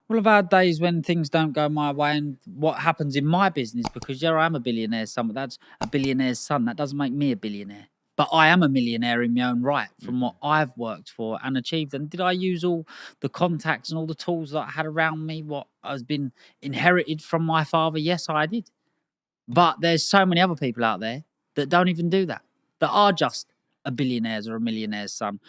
Well, I've had days when things don't go my way, and what happens in my business, because yeah, I am a billionaire's son, but that's a billionaire's son. That doesn't make me a billionaire. But I am a millionaire in my own right from what Mhm. I've worked for and achieved. And did I use all the contacts and all the tools that I had around me, what has been inherited from my father? Yes, I did. But there's so many other people out there that don't even do that, that are just a billionaire's or a millionaire's son.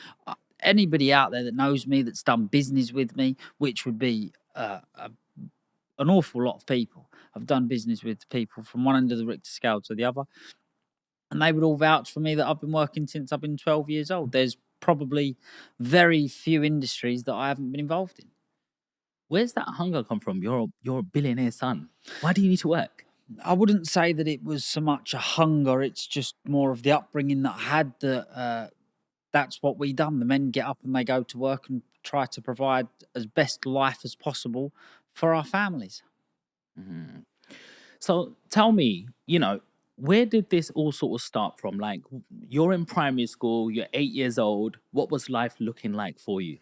Anybody out there that knows me, that's done business with me, which would be an awful lot of people. I've done business with people from one end of the Richter scale to the other, and they would all vouch for me that I've been working since I've been 12 years old. There's probably very few industries that I haven't been involved in. Where's that hunger come from? You're a billionaire son. Why do you need to work? I wouldn't say that it was so much a hunger, it's just more of the upbringing that I had, that that's what we done. The men get up and they go to work and try to provide as best life as possible for our families. Mhm. So tell me, where did this all sort of start from? Like, you're in primary school, you're 8 years old. What was life looking like for you?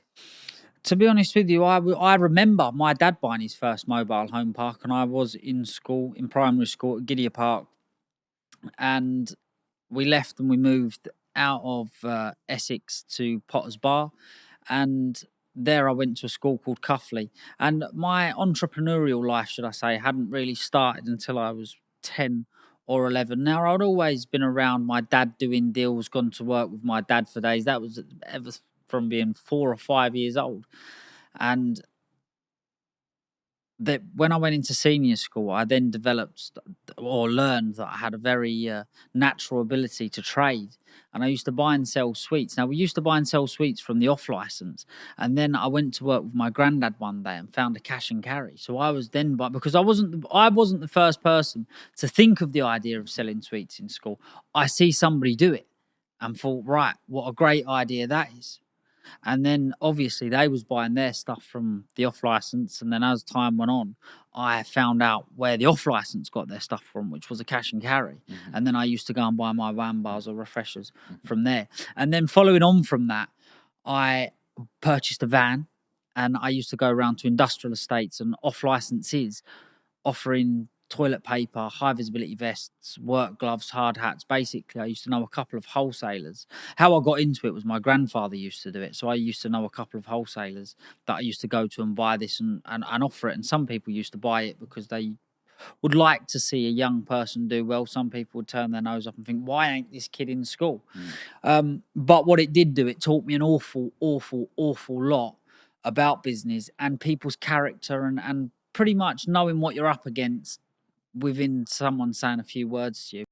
To be honest with you, I remember my dad buying his first mobile home park, and I was in school, in primary school at Gideon Park, and we left and we moved out of Essex to Potter's Bar, and there I went to a school called Cuffley. And my entrepreneurial life, should I say, hadn't really started until I was 10 or 11. Now, I'd always been around my dad doing deals, gone to work with my dad for days. That was ever from being 4 or 5 years old. And that when I went into senior school, I then developed or learned that I had a very natural ability to trade. And I used to buy and sell sweets. Now, we used to buy and sell sweets from the off license. And then I went to work with my granddad one day and found a cash and carry. So I was then, because I wasn't the first person to think of the idea of selling sweets in school. I see somebody do it and thought, right, what a great idea that is. And then obviously they was buying their stuff from the off license, and then as time went on, I found out where the off license got their stuff from, which was a cash and carry. Mhm, And then I used to go and buy my wham bars or refreshers mhm. from there. And then following on from that, I purchased a van, and I used to go around to industrial estates and off licenses offering toilet paper, high visibility vests, work gloves, hard hats. Basically, I used to know a couple of wholesalers. How I got into it was my grandfather used to do it. So I used to know a couple of wholesalers that I used to go to and buy this and offer it. And some people used to buy it because they would like to see a young person do well. Some people would turn their nose up and think, why ain't this kid in school? Mm. But what it did do, it taught me an awful, awful, awful lot about business and people's character, and pretty much knowing what you're up against within someone saying a few words to you.